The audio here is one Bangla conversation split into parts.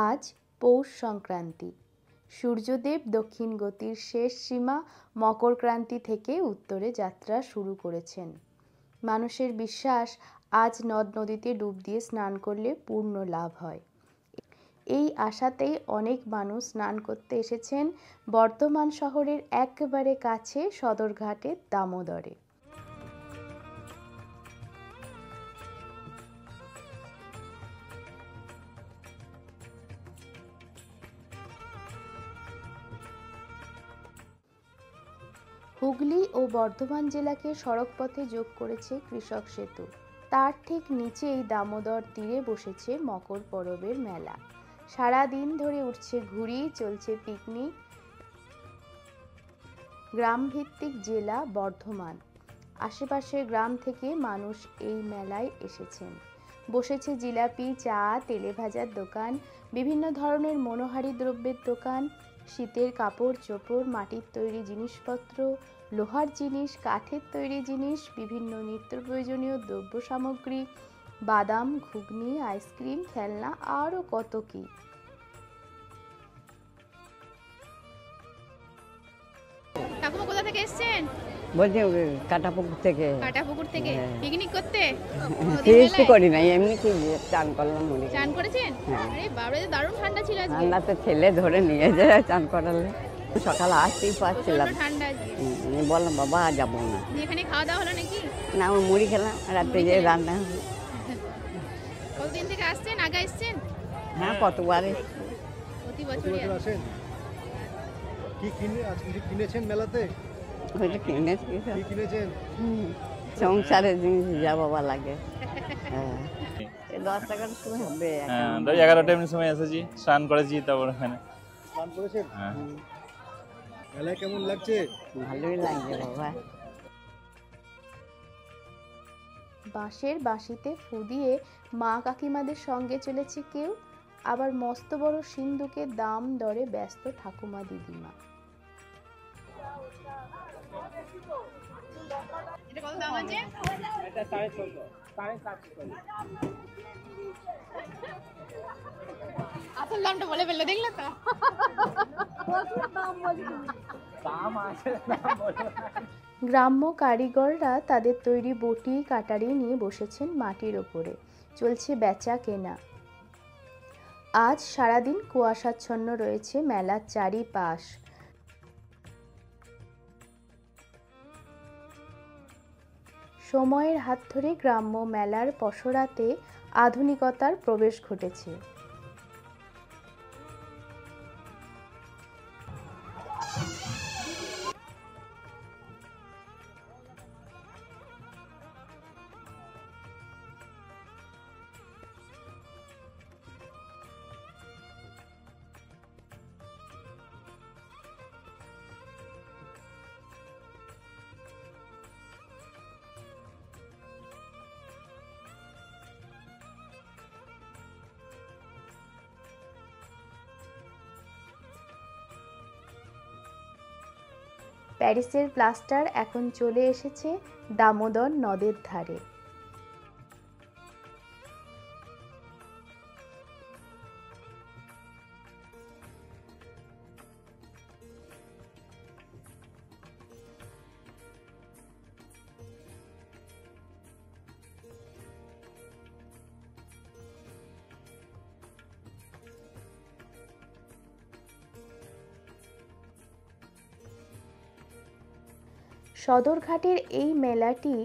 আজ পৌষ সংক্রান্তি। সূর্যদেব দক্ষিণ গতির শেষ সীমা মকরক্রান্তি থেকে উত্তরে যাত্রা শুরু করেছেন। মানুষের বিশ্বাস, আজ নদ নদীতে ডুব দিয়ে স্নান করলে পূর্ণ লাভ হয়। এই আশাতেই অনেক মানুষ স্নান করতে এসেছেন বর্ধমান শহরের একেবারে কাছে সদরঘাটের দামোদরে। হুগলি ও বর্ধমান জেলাকে সড়কপথে যোগ করেছে কৃষক সেতু। তার ঠিক নিচেই দামোদর তীরে বসেছে মকর পরবের মেলা। সারা দিন ধরে উঠছে ঘুড়ি, চলছে পিকনিক। গ্রামভিত্তিক জেলা বর্ধমান, আশেপাশের গ্রাম থেকে মানুষ এই মেলায় এসেছেন। বসেছে জিলাপি, চা, তেলে ভাজার দোকান, বিভিন্ন ধরনের মনোহারী দ্রব্যের দোকান, শীতের কাপড় চোপড়, মাটির তৈরি জিনিসপত্র, লোহার জিনিস, কাঠের তৈরি জিনিস, বিভিন্ন নিত্য প্রয়োজনীয় দ্রব্য সামগ্রী, বাদাম, ঘুগনি, আইসক্রিম, খেলনা, আরও কত কি। ঠাকুমা কোথা থেকে এসেছেন? বলছি কাটাপুকুর থেকে। কাটাপুকুর থেকে পিকনিক করতে? ফিস্ট করি নাই, এমনি কি চান করলাম মনে। চান করেছেন? আরে বাবারে, দারুণ ঠান্ডা ছিল আজকে। ঠান্ডা তো ছেলে ধরে নিয়ে যায় চান করালে। সকালে আসতেই পারছিলাম, ঠান্ডা আজকে। বললাম বাবা যাবো না। এখানে খাওয়া দাওয়া হলো নাকি? না, আমি মুড়ি খেলাম, রাত্রে যে রান্না হবে। কতদিন থেকে আসছেন? আগে এসেছেন? হ্যাঁ, কতবার প্রতি বছরই আসেন। কি কিনেছেন মেলাতে? কিনেছেন? সংসারের জিনিস যা বাবা লাগে। 10 টাকার সময় হবে। 11টা এমনি সময় এসেছি, স্নান করেছি, তারপর এখানে স্নান করেছেন। মেলায় কেমন লাগছে? ভালোই লাগছে বাবা। বাঁশের বাঁশিতে ফু দিয়ে মা কাকিমাদের সঙ্গে চলেছে কেউ, আবার মস্ত বড় সিন্ধুকে দাম দরে ব্যস্ত ঠাকুমা দিদিমা। এটা কত দাম আছে? এটা 650, 750। আসল দামটা বলে ফেললে, দেখলে তো? দাম আছে, দাম বলো। গ্রাম্য কারিগররা তাদের তৈরি বটি, কাটারি নিয়ে বসেছেন মাটির ওপরে। চলছে বেচা কেনা। আজ সারাদিন কুয়াশাচ্ছন্ন রয়েছে মেলার চারিপাশ। সময়ের হাত ধরে গ্রাম্য মেলার পসরাতে আধুনিকতার প্রবেশ ঘটেছে। প্যারিসের প্লাস্টার এখন চলে এসেছে দামোদর নদের ধারে। সদরঘাটের এই মেলাটি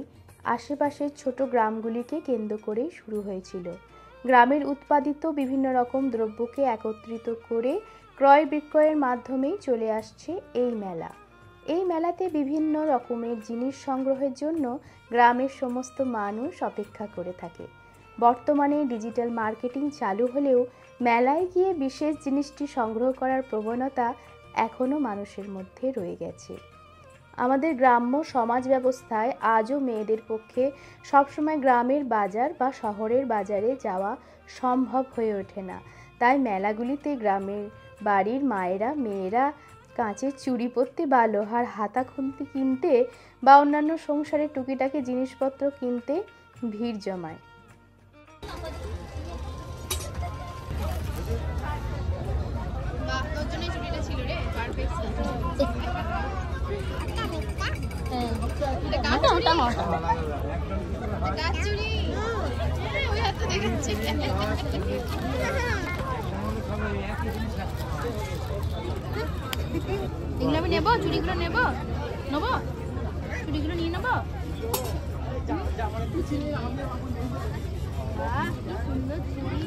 আশেপাশের ছোট গ্রামগুলিকে কেন্দ্র করেই শুরু হয়েছিল। গ্রামের উৎপাদিত বিভিন্ন রকম দ্রব্যকে একত্রিত করে ক্রয় বিক্রয়ের মাধ্যমেই চলে আসছে এই মেলা। এই মেলাতে বিভিন্ন রকমের জিনিস সংগ্রহের জন্য গ্রামের সমস্ত মানুষ অপেক্ষা করে থাকে। বর্তমানে ডিজিটাল মার্কেটিং চালু হলেও মেলায় গিয়ে বিশেষ জিনিসটি সংগ্রহ করার প্রবণতা এখনও মানুষের মধ্যে রয়ে গেছে। আমাদের গ্রাম্য সমাজ ব্যবস্থায় আজও মেয়েদের পক্ষে সবসময় গ্রামের বাজার বা শহরের বাজারে যাওয়া সম্ভব হয়ে ওঠে না। তাই মেলাগুলিতে গ্রামের বাড়ির মায়েরা, মেয়েরা কাঁচের চুড়ি পরতে বা লোহার হাতা খুন্তি কিনতে বা অন্যান্য সংসারের টুকিটাকি জিনিসপত্র কিনতে ভিড় জমায়। গাছ চুরি ওই হাত তো দেখাচ্ছে এগুলো আমি নেবো চুড়িগুলো নেবো নেবো চুড়িগুলো নিয়ে নেবো বাহ কি সুন্দর চুড়ি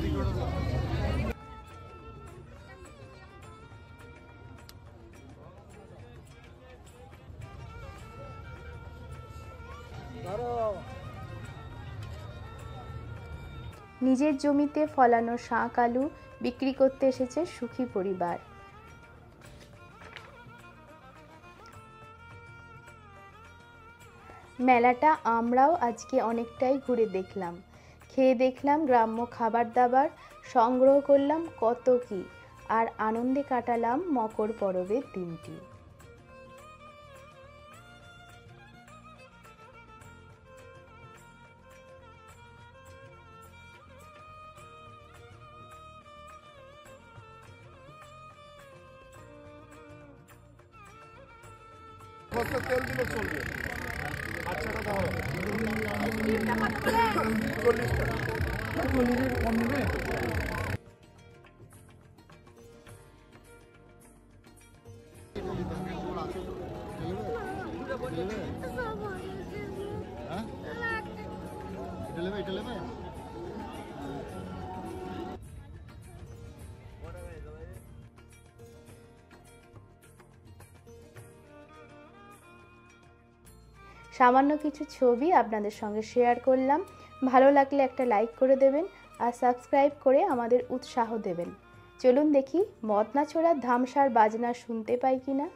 নিজের জমিতে ফলানো শাক আলু বিক্রি করতে এসেছে সুখী পরিবার। মেলাটা আমরাও আজকে অনেকটাই ঘুরে দেখলাম, খেয়ে দেখলাম গ্রাম্য খাবার দাবার, সংগ্রহ করলাম কত কি, আর আনন্দে কাটালাম মকর পরবের দিনটি। তেল দিলে চলবে। আচ্ছা কথা হবে। এটা নেবে? সামান্য কিছু ছবি আপনাদের সঙ্গে শেয়ার করলাম। ভালো লাগলে একটা লাইক করে দেবেন আর সাবস্ক্রাইব করে আমাদের উৎসাহ দেবেন। চলুন দেখি মদনাছড়ার ধামসার বাজনা শুনতে পাই কিনা।